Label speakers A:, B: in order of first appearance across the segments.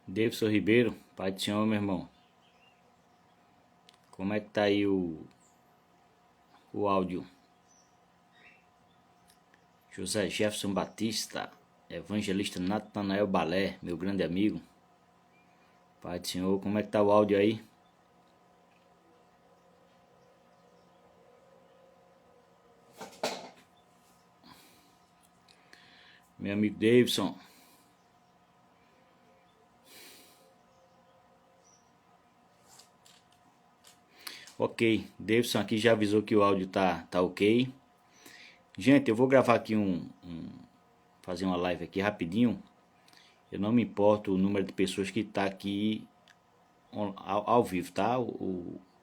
A: Davidson Ribeiro, Pai do Senhor, meu irmão. Como é que tá aí o áudio? José Jefferson Batista, Evangelista Natanael Balé, meu grande amigo. Pai do Senhor, como é que tá o áudio aí? Meu amigo Davidson. Ok, Davidson aqui já avisou que o áudio tá ok. Gente, eu vou gravar aqui fazer uma live aqui rapidinho. Eu não me importo o número de pessoas que tá aqui ao vivo, tá?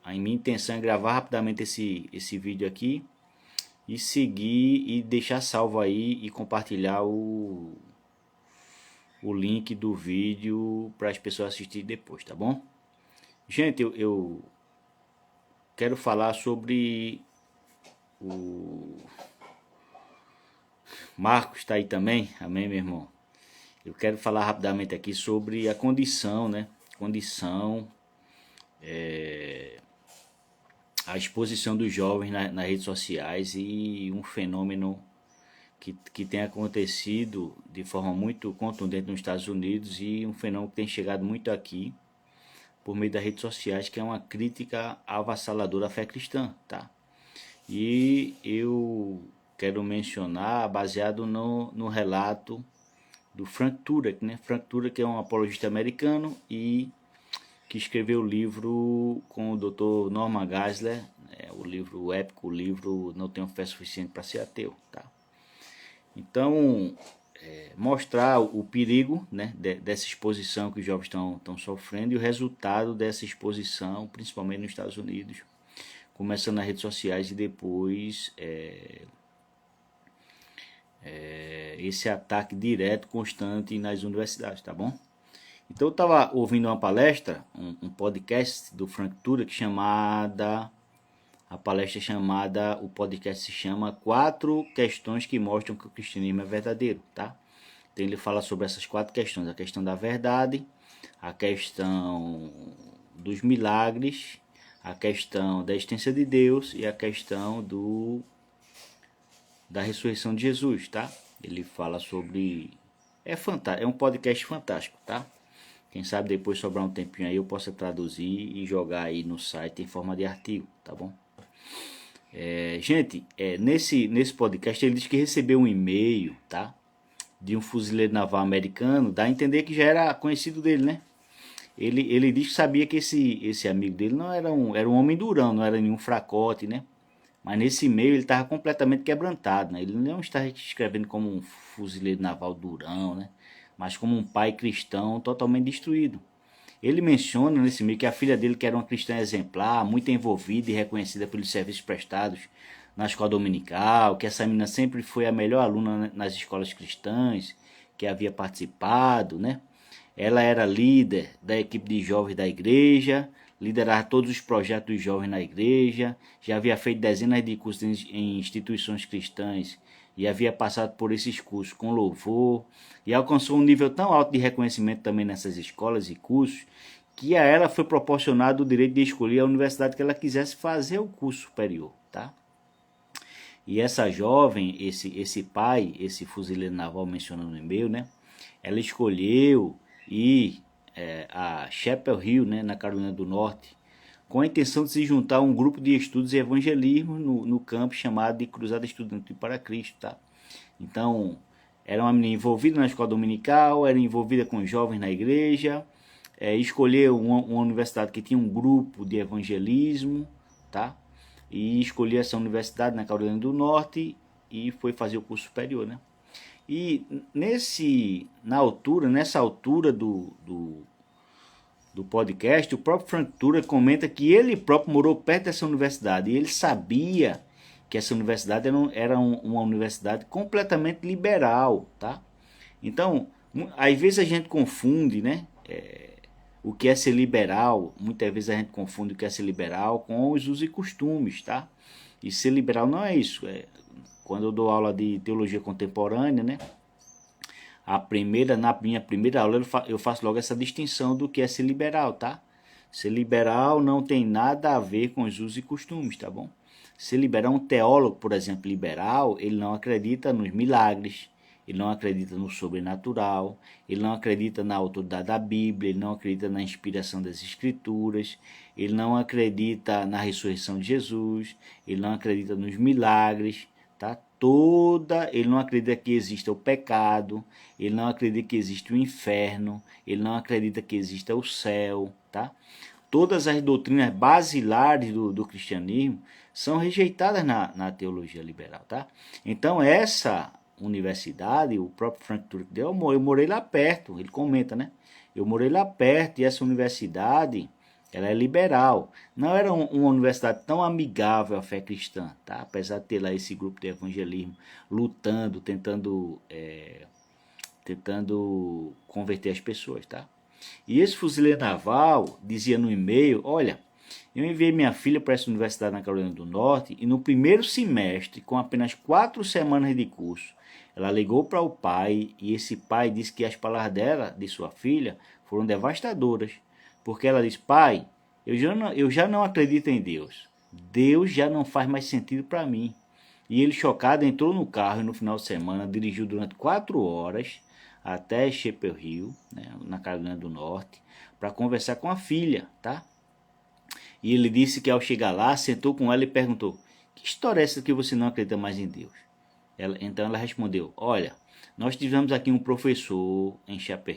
A: A minha intenção é gravar rapidamente esse vídeo aqui e seguir e deixar salvo aí e compartilhar o link do vídeo para as pessoas assistirem depois, tá bom? Gente, eu quero falar sobre o Marcos, está aí também, amém, meu irmão? Eu quero falar rapidamente aqui sobre a condição, né? Condição, a exposição dos jovens nas redes sociais e um fenômeno que tem acontecido de forma muito contundente nos Estados Unidos e um fenômeno que tem chegado muito aqui por meio das redes sociais, que é uma crítica avassaladora à fé cristã, tá? E eu quero mencionar baseado no relato do Frank Turek, né? Frank Turek é um apologista americano e que escreveu o livro com o Dr. Norman Geisler, o livro épico, o livro Não Tenho Fé Suficiente para Ser Ateu, tá? Então, mostrar o perigo, né, dessa exposição que os jovens estão sofrendo e o resultado dessa exposição, principalmente nos Estados Unidos, começando nas redes sociais e depois esse ataque direto, constante nas universidades, tá bom? Então eu estava ouvindo uma palestra, um podcast do Frank Turek o podcast se chama 4 questões que mostram que o cristianismo é verdadeiro, tá? Então ele fala sobre essas 4 questões, a questão da verdade, a questão dos milagres, a questão da existência de Deus e a questão da ressurreição de Jesus, tá? Ele fala sobre... É um podcast fantástico, tá? Quem sabe depois sobrar um tempinho aí eu possa traduzir e jogar aí no site em forma de artigo, tá bom? Gente, nesse podcast ele diz que recebeu um e-mail, tá? De um fuzileiro naval americano, dá a entender que já era conhecido dele, né? Ele diz que sabia que esse amigo dele não era um homem durão, não era nenhum fracote, né? Mas nesse e-mail ele estava completamente quebrantado, né? Ele não está escrevendo como um fuzileiro naval durão, né? Mas como um pai cristão totalmente destruído. Ele menciona nesse e-mail que a filha dele, que era uma cristã exemplar, muito envolvida e reconhecida pelos serviços prestados na escola dominical, que essa menina sempre foi a melhor aluna nas escolas cristãs, que havia participado, né? Ela era líder da equipe de jovens da igreja, liderava todos os projetos dos jovens na igreja, já havia feito dezenas de cursos em instituições cristãs e havia passado por esses cursos com louvor e alcançou um nível tão alto de reconhecimento também nessas escolas e cursos que a ela foi proporcionado o direito de escolher a universidade que ela quisesse fazer o curso superior, tá? E essa jovem, esse pai, esse fuzileiro naval mencionando no e-mail, né? Ela escolheu ir a Chapel Hill, né, na Carolina do Norte, com a intenção de se juntar a um grupo de estudos e evangelismo no campo chamado de Cruzada Estudantil para Cristo, tá? Então, era uma menina envolvida na escola dominical, era envolvida com jovens na igreja, escolheu uma universidade que tinha um grupo de evangelismo, tá? E escolheu essa universidade na Carolina do Norte e foi fazer o curso superior, né? E nessa altura do podcast, o próprio Frank Turek comenta que ele próprio morou perto dessa universidade e ele sabia que essa universidade era uma universidade completamente liberal, tá? Então, às vezes a gente confunde, né? O que é ser liberal, muitas vezes a gente confunde o que é ser liberal com os usos e costumes, tá? E ser liberal não é isso. Quando eu dou aula de teologia contemporânea, né? Na minha primeira aula eu faço logo essa distinção do que é ser liberal, tá? Ser liberal não tem nada a ver com os usos e costumes, tá bom? Ser liberal, um teólogo, por exemplo, liberal, ele não acredita nos milagres, ele não acredita no sobrenatural, ele não acredita na autoridade da Bíblia, ele não acredita na inspiração das Escrituras, ele não acredita na ressurreição de Jesus, ele não acredita nos milagres, tá? Ele não acredita que exista o pecado, ele não acredita que existe o inferno, ele não acredita que exista o céu, tá? Todas as doutrinas basilares do cristianismo são rejeitadas na teologia liberal, tá? Então essa universidade, o próprio Frank Turek deu, eu morei lá perto, ele comenta, né? Eu morei lá perto e essa universidade, ela é liberal. Não era uma universidade tão amigável à fé cristã, tá? Apesar de ter lá esse grupo de evangelismo lutando, tentando converter as pessoas, tá? E esse fuzileiro naval dizia no e-mail, olha, eu enviei minha filha para essa universidade na Carolina do Norte e no primeiro semestre, com apenas 4 semanas de curso, ela ligou para o pai e esse pai disse que as palavras dela, de sua filha, foram devastadoras. Porque ela disse, pai, eu já não acredito em Deus. Deus já não faz mais sentido para mim. E ele, chocado, entrou no carro e no final de semana dirigiu durante 4 horas até Chapel Hill, né, na Carolina do Norte, para conversar com a filha, tá? E ele disse que ao chegar lá, sentou com ela e perguntou, que história é essa que você não acredita mais em Deus? Então ela respondeu, olha, nós tivemos aqui um professor em Chapel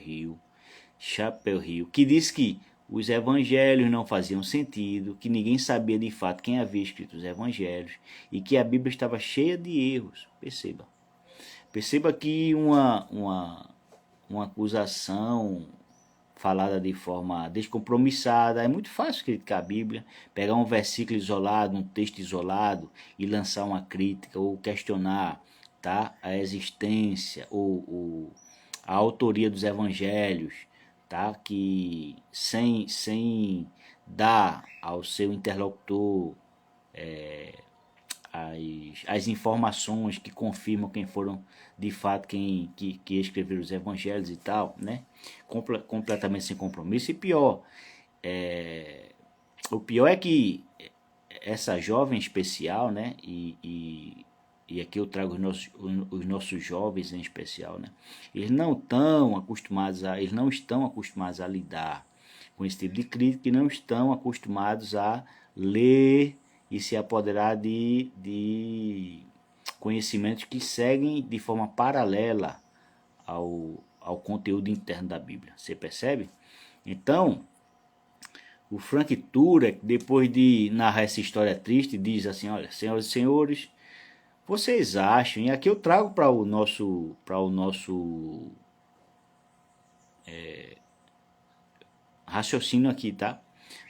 A: Hill, que disse que os evangelhos não faziam sentido, que ninguém sabia de fato quem havia escrito os evangelhos e que a Bíblia estava cheia de erros. Perceba que uma acusação falada de forma descompromissada, é muito fácil criticar a Bíblia, pegar um versículo isolado, um texto isolado e lançar uma crítica ou questionar, tá, a existência ou a autoria dos evangelhos, tá, que sem dar ao seu interlocutor as informações que confirmam quem foram de fato que escreveram os evangelhos e tal, né? Completamente sem compromisso. E pior, o pior é que essa jovem especial, né? E aqui eu trago os nossos jovens em especial, né? Eles não estão acostumados a lidar com esse tipo de crítica e não estão acostumados a ler e se apoderar de conhecimentos que seguem de forma paralela ao conteúdo interno da Bíblia. Você percebe? Então, o Frank Turek, depois de narrar essa história triste, diz assim, olha, senhoras e senhores, vocês acham, e aqui eu trago para o nosso raciocínio aqui, tá?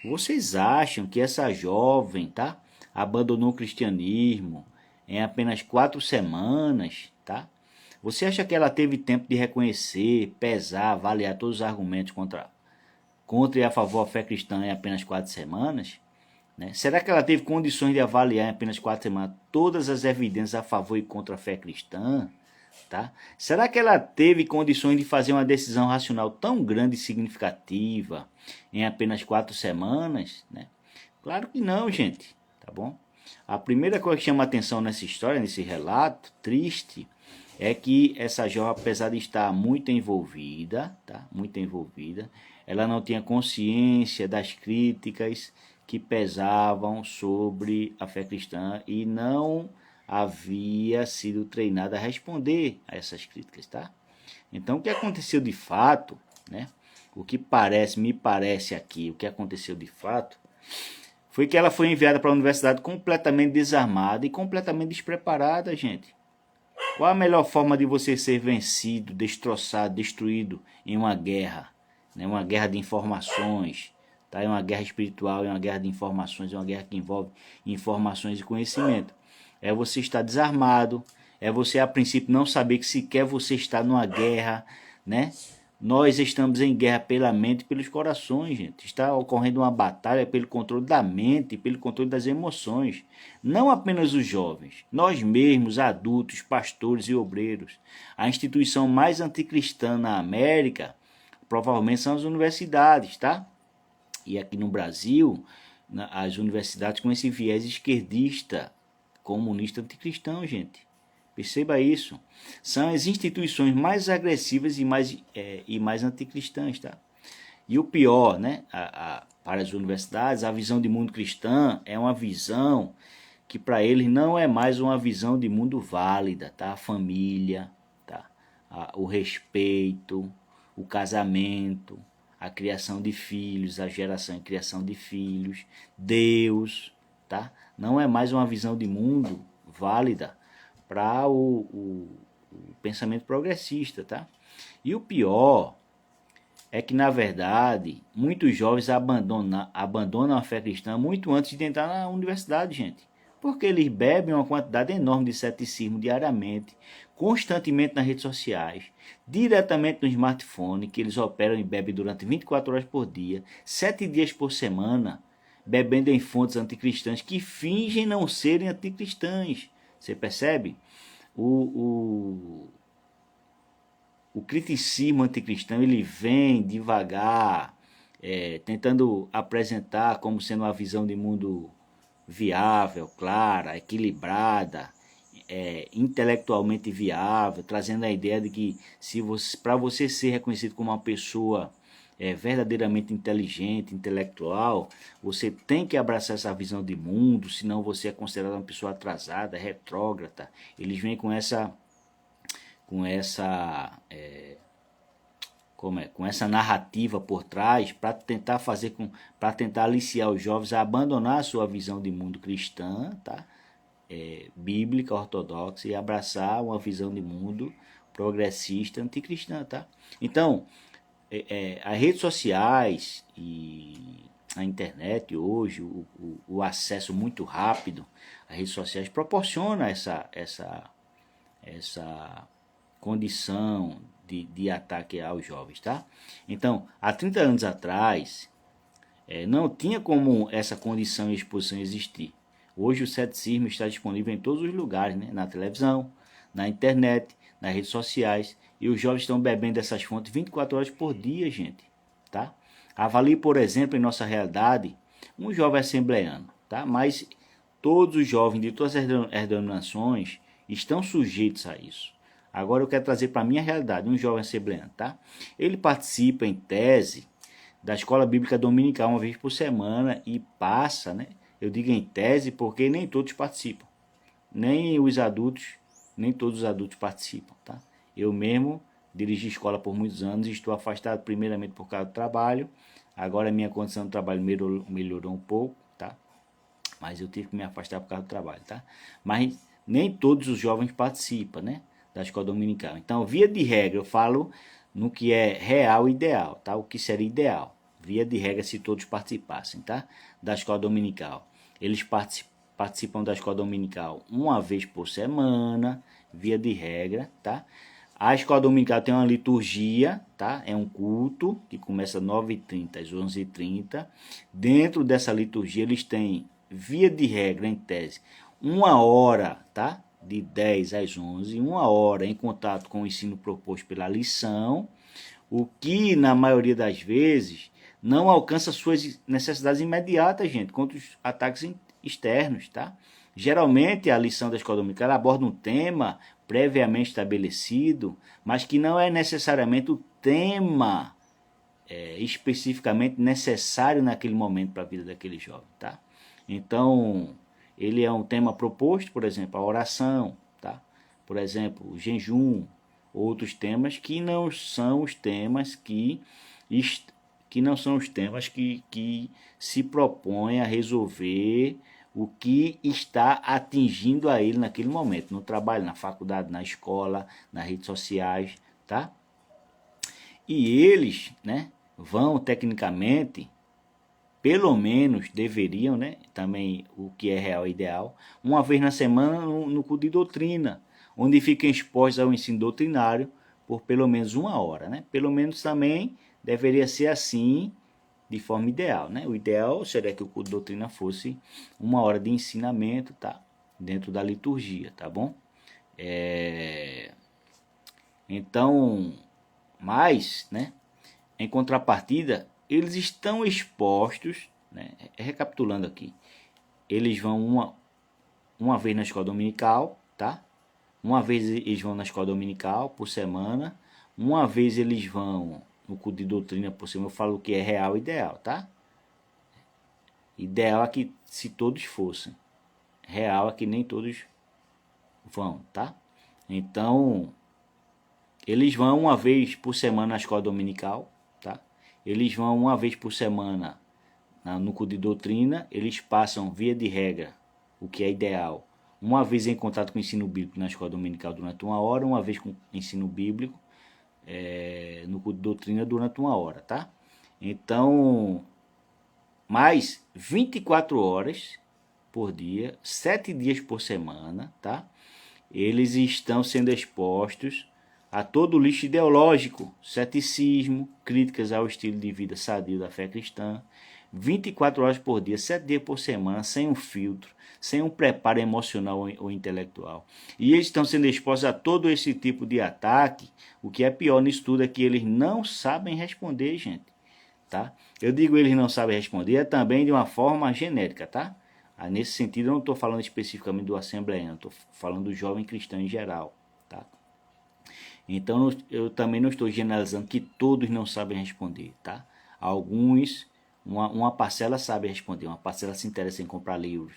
A: Vocês acham que essa jovem, tá, abandonou o cristianismo em apenas 4 semanas, tá? Você acha que ela teve tempo de reconhecer, pesar, avaliar todos os argumentos contra e a favor da fé cristã em apenas 4 semanas? Né? Será que ela teve condições de avaliar em apenas 4 semanas todas as evidências a favor e contra a fé cristã? Tá? Será que ela teve condições de fazer uma decisão racional tão grande e significativa em apenas 4 semanas? Né? Claro que não, gente. Tá bom? A primeira coisa que chama atenção nessa história, nesse relato triste, é que essa jovem, apesar de estar muito envolvida, tá? Muito envolvida, ela não tinha consciência das críticas que pesavam sobre a fé cristã e não havia sido treinada a responder a essas críticas, tá? Então, o que aconteceu de fato, né? O que me parece aqui, o que aconteceu de fato, foi que ela foi enviada para a universidade completamente desarmada e completamente despreparada, gente. Qual a melhor forma de você ser vencido, destroçado, destruído em uma guerra? Né? Uma guerra de informações, tá? É uma guerra espiritual, é uma guerra de informações, é uma guerra que envolve informações e conhecimento. É você estar desarmado, é você a princípio não saber que sequer você está numa guerra, né? Nós estamos em guerra pela mente e pelos corações, gente. Está ocorrendo uma batalha pelo controle da mente e pelo controle das emoções. Não apenas os jovens, nós mesmos, adultos, pastores e obreiros. A instituição mais anticristã na América provavelmente são as universidades, tá? E aqui no Brasil, as universidades com esse viés esquerdista, comunista, anticristão, gente. Perceba isso. São as instituições mais agressivas e mais anticristãs, tá? E o pior, né? Para as universidades, a visão de mundo cristã é uma visão que para eles não é mais uma visão de mundo válida, tá? A família, tá? O respeito, o casamento, a criação de filhos, a geração e criação de filhos, Deus, tá? Não é mais uma visão de mundo válida para o pensamento progressista, tá? E o pior é que, na verdade, muitos jovens abandonam a fé cristã muito antes de entrar na universidade, gente. Porque eles bebem uma quantidade enorme de ceticismo diariamente, constantemente nas redes sociais, diretamente no smartphone, que eles operam e bebem durante 24 horas por dia, 7 dias por semana, bebendo em fontes anticristãs que fingem não serem anticristãs. Você percebe? O criticismo anticristão ele vem devagar, tentando apresentar como sendo uma visão de mundo viável, clara, equilibrada, intelectualmente viável, trazendo a ideia de que para você ser reconhecido como uma pessoa verdadeiramente inteligente, intelectual, você tem que abraçar essa visão de mundo, senão você é considerado uma pessoa atrasada, retrógrada. Eles vêm com essa com essa narrativa por trás para tentar aliciar os jovens a abandonar a sua visão de mundo cristã, tá? Bíblica, ortodoxa, e abraçar uma visão de mundo progressista, anticristã, tá? Então, as redes sociais e a internet hoje, o acesso muito rápido às redes sociais proporciona essa condição de ataque aos jovens, tá? Então, há 30 anos atrás, não tinha como essa condição e exposição existir. Hoje o ceticismo está disponível em todos os lugares, né? Na televisão, na internet, nas redes sociais, e os jovens estão bebendo dessas fontes 24 horas por dia, gente, tá? Avalie, por exemplo, em nossa realidade, um jovem assembleano, tá? Mas todos os jovens de todas as denominações estão sujeitos a isso. Agora eu quero trazer para a minha realidade, um jovem assembleano, tá? Ele participa, em tese, da escola bíblica dominical uma vez por semana e passa, né? Eu digo em tese porque nem todos participam. Nem todos os adultos participam, tá? Eu mesmo dirigi escola por muitos anos e estou afastado primeiramente por causa do trabalho. Agora a minha condição de trabalho melhorou um pouco, tá? Mas eu tive que me afastar por causa do trabalho, tá? Mas nem todos os jovens participam, né? Da escola dominical. Então, via de regra, eu falo no que é real e ideal, tá? O que seria ideal. Via de regra, se todos participassem, tá? Da escola dominical. Eles participam da escola dominical uma vez por semana, via de regra, tá? A escola dominical tem uma liturgia, tá? É um culto que começa às 9h30 às 11h30. Dentro dessa liturgia, eles têm, via de regra, em tese, 1 hora, tá? De 10 às 11, 1 hora em contato com o ensino proposto pela lição, o que, na maioria das vezes, não alcança suas necessidades imediatas, gente, contra os ataques externos, tá? Geralmente, a lição da escola dominical aborda um tema previamente estabelecido, mas que não é necessariamente o tema especificamente necessário naquele momento para a vida daquele jovem, tá? Então, ele é um tema proposto, por exemplo, a oração, tá? Por exemplo, o jejum, outros temas que não são os temas que se propõem a resolver o que está atingindo a ele naquele momento, no trabalho, na faculdade, na escola, nas redes sociais, tá? E eles, né, vão tecnicamente, pelo menos deveriam, né, também o que é real e ideal, uma vez na semana no culto de doutrina, onde ficam expostos ao ensino doutrinário por pelo menos 1 hora, né? Pelo menos também deveria ser assim, de forma ideal, né? O ideal seria que o culto de doutrina fosse 1 hora de ensinamento, tá? Dentro da liturgia, tá bom? Então, mas, né? Em contrapartida, eles estão expostos, né? Recapitulando aqui, eles vão uma vez na escola dominical, tá? Uma vez eles vão na escola dominical por semana, uma vez eles vão no culto de doutrina por semana. Eu falo que é real e ideal, tá? Ideal é que se todos fossem, real é que nem todos vão, tá? Então, eles vão uma vez por semana na escola dominical, tá? Eles vão uma vez por semana no culto de doutrina. Eles passam, via de regra, o que é ideal, uma vez em contato com o ensino bíblico na escola dominical durante 1 hora, uma vez com o ensino bíblico no culto de doutrina durante 1 hora, tá? Então, mais 24 horas por dia, 7 dias por semana, tá? Eles estão sendo expostos a todo o lixo ideológico, ceticismo, críticas ao estilo de vida sadio da fé cristã, 24 horas por dia, 7 dias por semana, sem um filtro, sem um preparo emocional ou intelectual. E eles estão sendo expostos a todo esse tipo de ataque. O que é pior nisso tudo é que eles não sabem responder, gente. Tá? Eu digo eles não sabem responder também de uma forma genérica, tá? Nesse sentido, eu não estou falando especificamente do assembleano, estou falando do jovem cristão em geral, tá? Então, eu também não estou generalizando que todos não sabem responder, tá? Alguns, uma parcela sabe responder, uma parcela se interessa em comprar livros,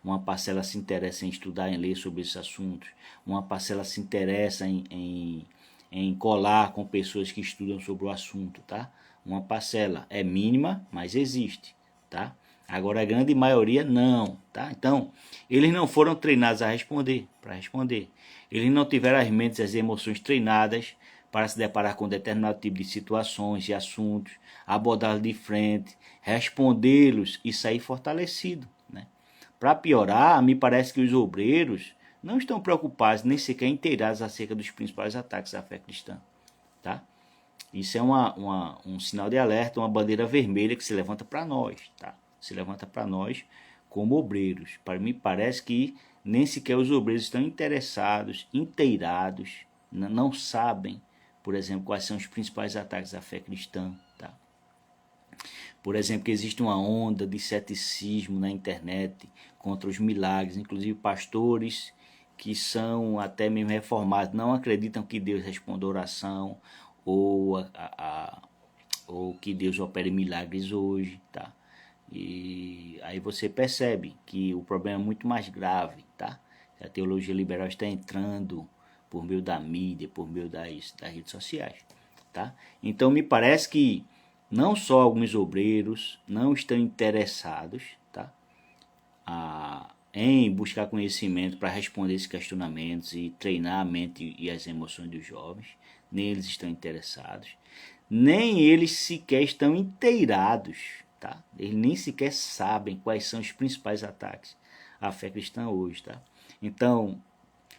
A: uma parcela se interessa em estudar, em ler sobre esses assuntos, uma parcela se interessa em colar com pessoas que estudam sobre o assunto, tá? Uma parcela é mínima, mas existe, tá? Agora a grande maioria não, tá? Então, eles não foram treinados a responder, para responder. Eles não tiveram as mentes e as emoções treinadas para se deparar com determinado tipo de situações e assuntos, abordá-los de frente, respondê-los e sair fortalecido, né? Para piorar, me parece que os obreiros não estão preocupados nem sequer inteirados acerca dos principais ataques à fé cristã, tá? Isso é um sinal de alerta, uma bandeira vermelha que se levanta para nós, tá? Se levanta para nós como obreiros. Para mim parece que nem sequer os obreiros estão interessados, inteirados, não sabem, por exemplo, quais são os principais ataques à fé cristã, tá? Por exemplo, que existe uma onda de ceticismo na internet contra os milagres, inclusive pastores que são até mesmo reformados não acreditam que Deus responda a oração ou que Deus opere milagres hoje, tá? E aí você percebe que o problema é muito mais grave, tá? A teologia liberal está entrando por meio da mídia, por meio das redes sociais, tá? Então me parece que não só alguns obreiros não estão interessados, tá? Em buscar conhecimento para responder esses questionamentos e treinar a mente e as emoções dos jovens, nem eles estão interessados, nem eles sequer estão inteirados, tá? Eles nem sequer sabem quais são os principais ataques à fé cristã hoje, tá? Então,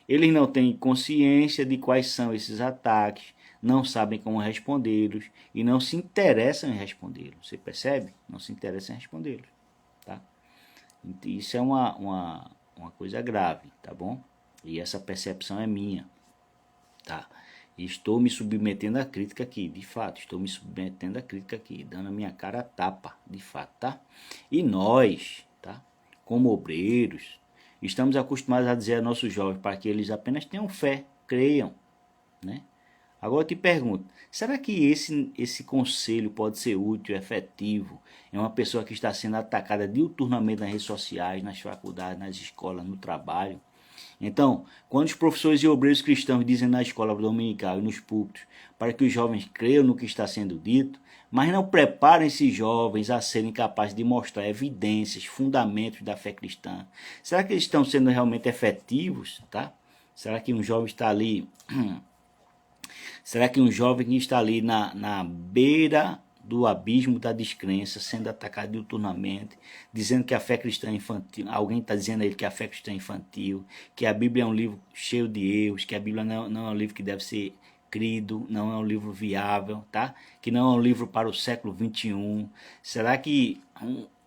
A: eles não têm consciência de quais são esses ataques, não sabem como respondê-los e não se interessam em respondê-los. Você percebe? Não se interessam em respondê-los, tá? Isso é uma coisa grave, tá bom? E essa percepção é minha, tá? E estou me submetendo à crítica aqui, de fato, estou me submetendo à crítica aqui, dando a minha cara a tapa, de fato, tá? E nós, tá? Como obreiros, estamos acostumados a dizer a nossos jovens para que eles apenas tenham fé, creiam, né? Agora eu te pergunto, será que esse conselho pode ser útil, efetivo em uma pessoa que está sendo atacada diuturnamente nas redes sociais, nas faculdades, nas escolas, no trabalho? Então, quando os professores e obreiros cristãos dizem na escola dominical e nos púlpitos para que os jovens creiam no que está sendo dito, mas não preparam esses jovens a serem capazes de mostrar evidências, fundamentos da fé cristã, será que eles estão sendo realmente efetivos, tá? Será que um jovem está ali... Será que um jovem que está ali na beira do abismo da descrença, sendo atacado diuturnamente, dizendo que a fé cristã é infantil, alguém está dizendo a ele que a fé cristã é infantil, que a Bíblia é um livro cheio de erros, que a Bíblia não é um livro que deve ser crido, não é um livro viável, tá? Que não é um livro para o século XXI. Será que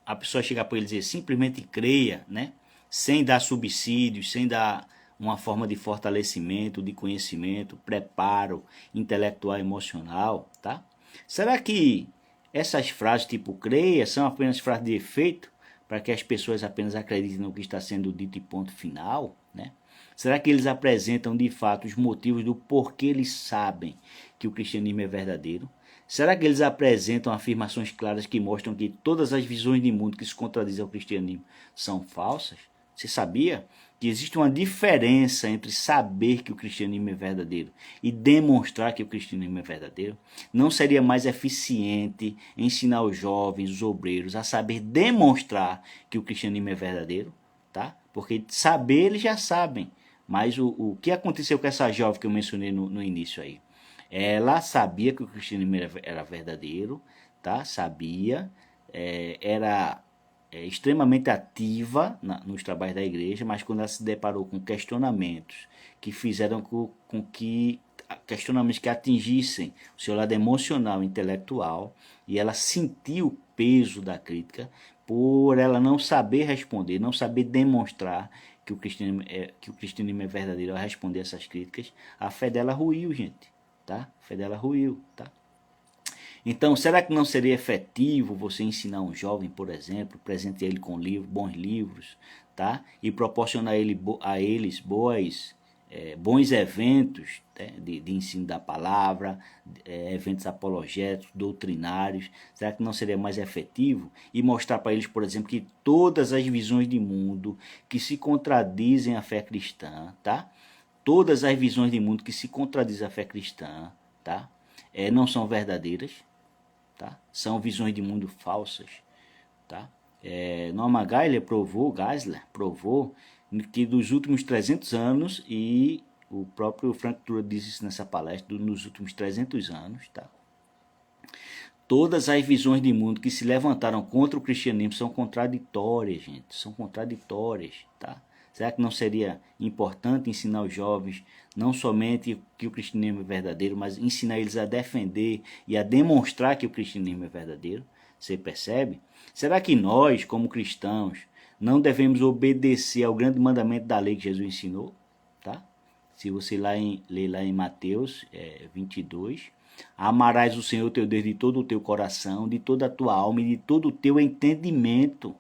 A: a pessoa chega para ele dizer simplesmente creia, né? Sem dar subsídios, sem dar uma forma de fortalecimento, de conhecimento, preparo intelectual e emocional, tá? Será que essas frases tipo creia são apenas frases de efeito para que as pessoas apenas acreditem no que está sendo dito e ponto final, né? Será que eles apresentam de fato os motivos do porquê eles sabem que o cristianismo é verdadeiro? Será que eles apresentam afirmações claras que mostram que todas as visões de mundo que se contradizem ao cristianismo são falsas? Você sabia que existe uma diferença entre saber que o cristianismo é verdadeiro e demonstrar que o cristianismo é verdadeiro? Não seria mais eficiente ensinar os jovens, os obreiros, a saber demonstrar que o cristianismo é verdadeiro? Tá? Porque saber eles já sabem. Mas o que aconteceu com essa jovem que eu mencionei no início aí? Ela sabia que o cristianismo era verdadeiro, tá? Sabia, era extremamente ativa nos trabalhos da igreja, mas quando ela se deparou com questionamentos que fizeram com que questionamentos que atingissem o seu lado emocional e intelectual, e ela sentiu o peso da crítica por ela não saber responder, não saber demonstrar que o cristianismo é verdadeiro ao responder essas críticas, a fé dela ruiu, gente, tá? A fé dela ruiu, tá? Então, será que não seria efetivo você ensinar um jovem, por exemplo, presentear ele com bons livros, tá? E proporcionar a eles bons eventos, né? de ensino da palavra, eventos apologéticos, doutrinários? Será que não seria mais efetivo? E mostrar para eles, por exemplo, que todas as visões de mundo que se contradizem à fé cristã, tá? Todas as visões de mundo que se contradizem à fé cristã, tá? Não são verdadeiras. Tá? São visões de mundo falsas. Tá? Norman Geisler provou que dos últimos 300 anos, e o próprio Frank Turek disse isso nessa palestra, nos últimos 300 anos, tá? Todas as visões de mundo que se levantaram contra o cristianismo são contraditórias, gente, são contraditórias, tá? Será que não seria importante ensinar os jovens não somente que o cristianismo é verdadeiro, mas ensinar eles a defender e a demonstrar que o cristianismo é verdadeiro? Você percebe? Será que nós, como cristãos, não devemos obedecer ao grande mandamento da lei que Jesus ensinou? Tá? Se você ler lá em Mateus 22, amarás o Senhor teu Deus de todo o teu coração, de toda a tua alma e de todo o teu entendimento.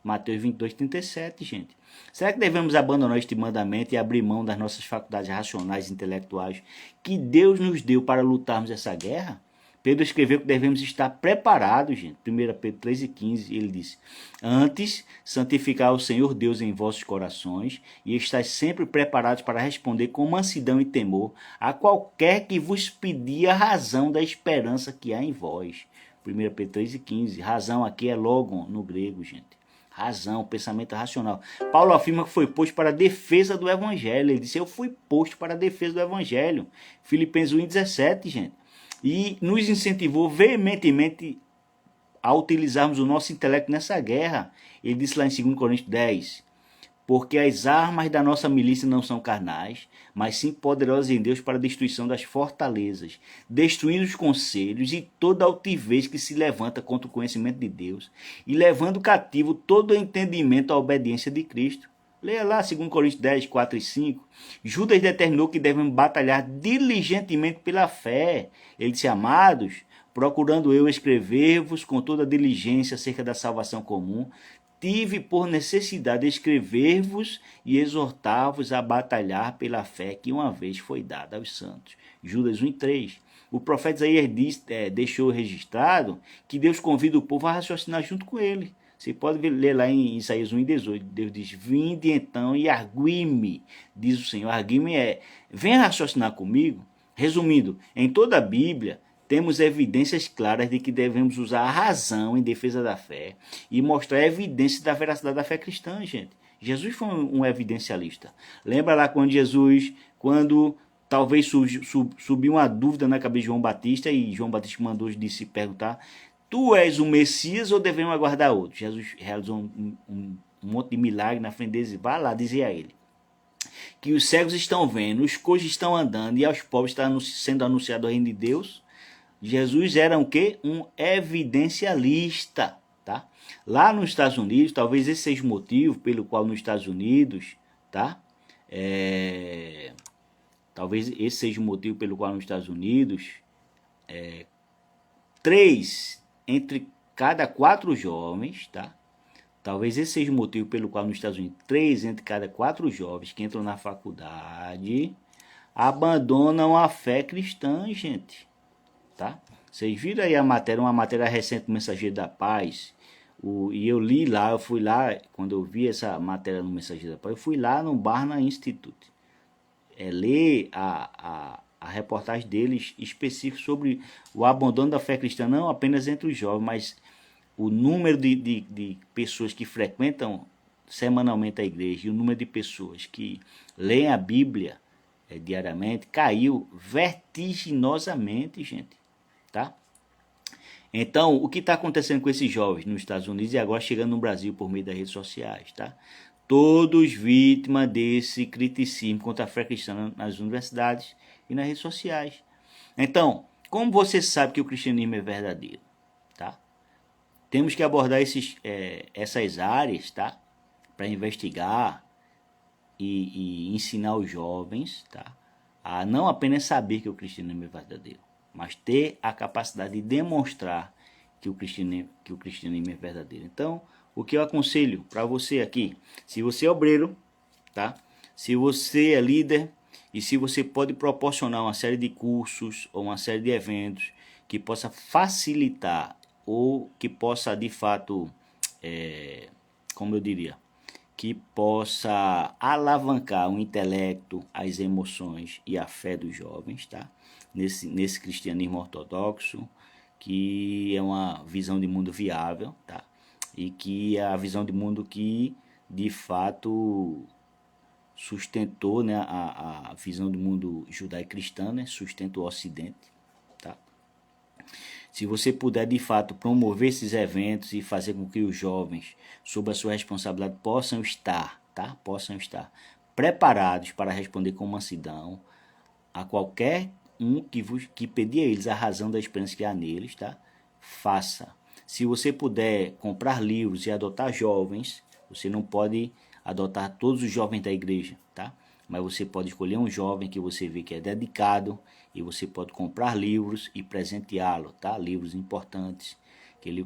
A: Mateus 22, 37, gente. Será que devemos abandonar este mandamento e abrir mão das nossas faculdades racionais e intelectuais que Deus nos deu para lutarmos essa guerra? Pedro escreveu que devemos estar preparados, gente. 1 Pedro 3,15, ele disse: antes, santificar o Senhor Deus em vossos corações e estáis sempre preparados para responder com mansidão e temor a qualquer que vos pedir a razão da esperança que há em vós. 1 Pedro 3,15, razão aqui é logon no grego, gente. Razão, pensamento racional. Paulo afirma que foi posto para a defesa do evangelho. Ele disse: eu fui posto para a defesa do evangelho. Filipenses 1,17, gente. E nos incentivou veementemente a utilizarmos o nosso intelecto nessa guerra. Ele disse lá em 2 Coríntios 10: porque as armas da nossa milícia não são carnais, mas sim poderosas em Deus para a destruição das fortalezas, destruindo os conselhos e toda altivez que se levanta contra o conhecimento de Deus, e levando cativo todo o entendimento à obediência de Cristo. Leia lá 2 Coríntios 10, 4 e 5. Judas determinou que devemos batalhar diligentemente pela fé. Ele disse: amados, procurando eu escrever-vos com toda diligência acerca da salvação comum, tive por necessidade escrever-vos e exortar-vos a batalhar pela fé que uma vez foi dada aos santos. Judas 1 e 3. O profeta Isaías deixou registrado que Deus convida o povo a raciocinar junto com ele. Você pode ler lá em Isaías 1 e 18. Deus diz: vinde então e argui-me, diz o Senhor. Argui-me venha raciocinar comigo. Resumindo, em toda a Bíblia, temos evidências claras de que devemos usar a razão em defesa da fé e mostrar evidências da veracidade da fé cristã, gente. Jesus foi um evidencialista. Lembra lá quando talvez subiu uma dúvida na cabeça de João Batista, e João Batista mandou os discípulos perguntar: tu és o Messias ou devemos aguardar outro? Jesus realizou um monte de milagre na frente deles. Vá lá dizer a ele. que os cegos estão vendo, os coxos estão andando e aos pobres está sendo anunciado o reino de Deus. Jesus era o quê? Um evidencialista, tá? Lá nos Estados Unidos, talvez esse seja o motivo pelo qual nos Estados Unidos, tá? Talvez esse seja o motivo pelo qual nos Estados Unidos, 3 entre cada 4 jovens, tá? Talvez esse seja o motivo pelo qual nos Estados Unidos 3 entre cada 4 jovens que entram na faculdade abandonam a fé cristã, gente. Tá? Vocês viram aí a matéria, uma matéria recente do Mensageiro da Paz. E eu li lá, eu fui lá, quando eu vi essa matéria no Mensageiro da Paz, eu fui lá no Barna Institute. Ler a reportagem deles específica sobre o abandono da fé cristã, não apenas entre os jovens, mas o número de pessoas que frequentam semanalmente a igreja e o número de pessoas que leem a Bíblia diariamente caiu vertiginosamente, gente. Tá? Então, o que está acontecendo com esses jovens nos Estados Unidos e agora chegando no Brasil por meio das redes sociais, tá? Todos vítimas desse criticismo contra a fé cristã nas universidades e nas redes sociais. Então, como você sabe que o cristianismo é verdadeiro, tá? Temos que abordar essas áreas, tá? Para investigar e ensinar os jovens, tá? A não apenas saber que o cristianismo é verdadeiro, mas ter a capacidade de demonstrar que o cristianismo é verdadeiro. Então, o que eu aconselho para você aqui, se você é obreiro, tá? Se você é líder e se você pode proporcionar uma série de cursos ou uma série de eventos que possa facilitar ou que possa de fato, como eu diria, que possa alavancar o intelecto, as emoções e a fé dos jovens, tá? Nesse cristianismo ortodoxo, que é uma visão de mundo viável, tá? E que é a visão de mundo que, de fato, sustentou, né, a visão do mundo judaico-cristã, né, sustenta o Ocidente, tá? Se você puder, de fato, promover esses eventos e fazer com que os jovens, sob a sua responsabilidade, possam estar, tá? Possam estar preparados para responder com mansidão a qualquer que pedir a eles a razão da esperança que há neles, tá? Faça. Se você puder comprar livros e adotar jovens, você não pode adotar todos os jovens da igreja, tá? Mas você pode escolher um jovem que você vê que é dedicado e você pode comprar livros e presenteá-lo, tá? Livros importantes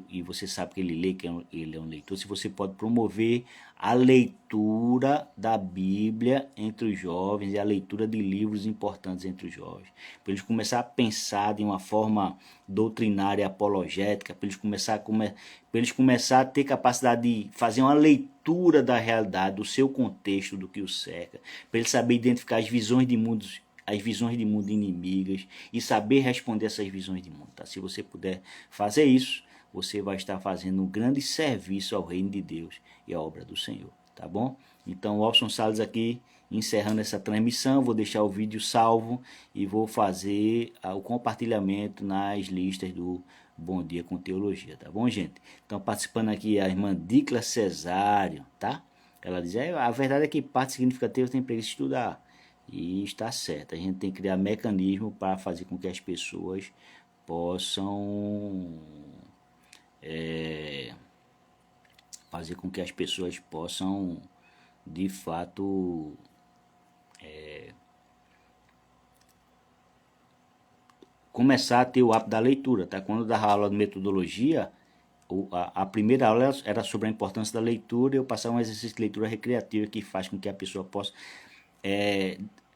A: e você sabe que ele lê, que ele é um leitor. Se você pode promover a leitura da Bíblia entre os jovens e a leitura de livros importantes entre os jovens, para eles começar a pensar de uma forma doutrinária, apologética, para eles começar a ter capacidade de fazer uma leitura da realidade, do seu contexto, do que os cerca, para eles saber identificar as visões de mundo inimigas e saber responder essas visões de mundo. Tá? Se você puder fazer isso, você vai estar fazendo um grande serviço ao reino de Deus e à obra do Senhor, tá bom? Então, Walson Salles aqui, encerrando essa transmissão, vou deixar o vídeo salvo e vou fazer o compartilhamento nas listas do Bom Dia com Teologia, tá bom, gente? Então, participando aqui a irmã Dicla Cesário, tá? Ela diz, a verdade é que parte significativa tem preguiça de estudar. E está certo, a gente tem que criar mecanismo para fazer com que as pessoas possam de fato começar a ter o hábito da leitura, tá? Quando eu dava aula de metodologia, a primeira aula era sobre a importância da leitura e eu passava um exercício de leitura recreativa que faz com que a pessoa possa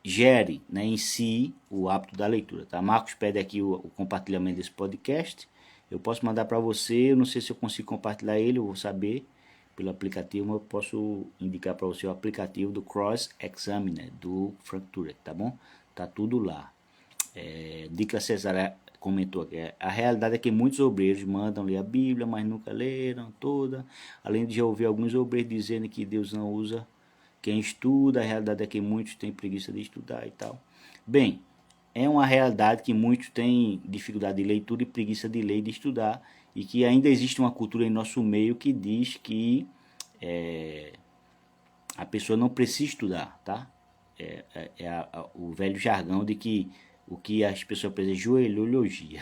A: gere, né, em si o hábito da leitura, tá? Marcos pede aqui o compartilhamento desse podcast. Eu posso mandar para você, eu não sei se eu consigo compartilhar ele, eu vou saber pelo aplicativo, mas eu posso indicar para você o aplicativo do Cross Examiner, do Frank Turek, tá bom? Tá tudo lá. Dicla Cesar comentou aqui, a realidade é que muitos obreiros mandam ler a Bíblia, mas nunca leram toda, além de já ouvir alguns obreiros dizendo que Deus não usa quem estuda, a realidade é que muitos têm preguiça de estudar e tal. Bem, é uma realidade que muitos têm dificuldade de leitura e preguiça de ler e de estudar, e que ainda existe uma cultura em nosso meio que diz que a pessoa não precisa estudar, tá? o velho jargão de que o que as pessoas pensam é joelhologia,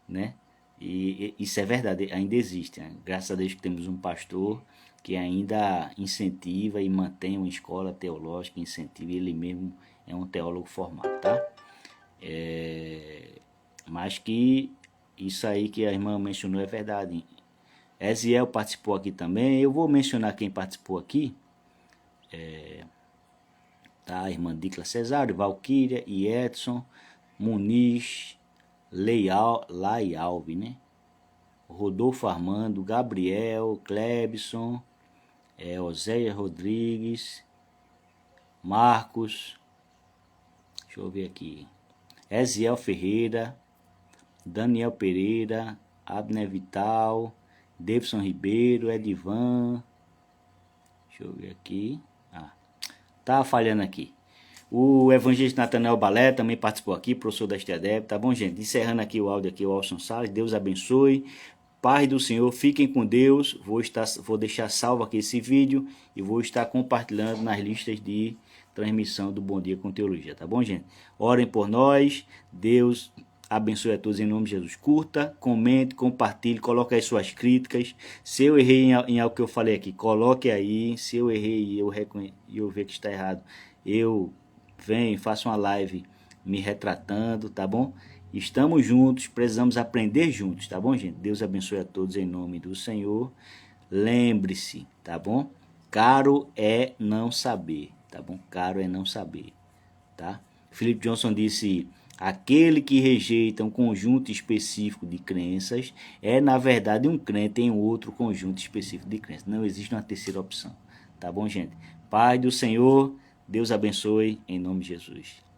A: né? E isso é verdade, ainda existe, né? Graças a Deus que temos um pastor que ainda incentiva e mantém uma escola teológica, incentiva, ele mesmo é um teólogo formado, tá? Mas que isso aí que a irmã mencionou é verdade. Eziel participou aqui também. Eu vou mencionar quem participou aqui. Tá? A irmã Dicla Cesário, Valquíria e Edson, Muniz, Lai Alves, né? Rodolfo Armando, Gabriel, Clebson, Oséia Rodrigues, Marcos, deixa eu ver aqui, Eziel Ferreira, Daniel Pereira, Abner Vital, Davidson Ribeiro, Edivan, deixa eu ver aqui, tá falhando aqui. O evangelista Natanael Balé também participou aqui, professor da STADEB, tá bom, gente? Encerrando aqui o áudio aqui, o Alson Salles, Deus abençoe, paz do Senhor, fiquem com Deus, vou deixar salvo aqui esse vídeo e vou estar compartilhando nas listas de transmissão do Bom Dia com Teologia, tá bom, gente? Orem por nós, Deus abençoe a todos em nome de Jesus. Curta, comente, compartilhe, coloque aí suas críticas. Se eu errei em algo que eu falei aqui, coloque aí. Se eu errei e eu ver que está errado, eu venho, faço uma live me retratando, tá bom? Estamos juntos, precisamos aprender juntos, tá bom, gente? Deus abençoe a todos em nome do Senhor. Lembre-se, tá bom? Caro é não saber, tá bom? Caro é não saber, tá? Philip Johnson disse: aquele que rejeita um conjunto específico de crenças é, na verdade, um crente em outro conjunto específico de crenças. Não existe uma terceira opção, tá bom, gente? Paz do Senhor, Deus abençoe, em nome de Jesus.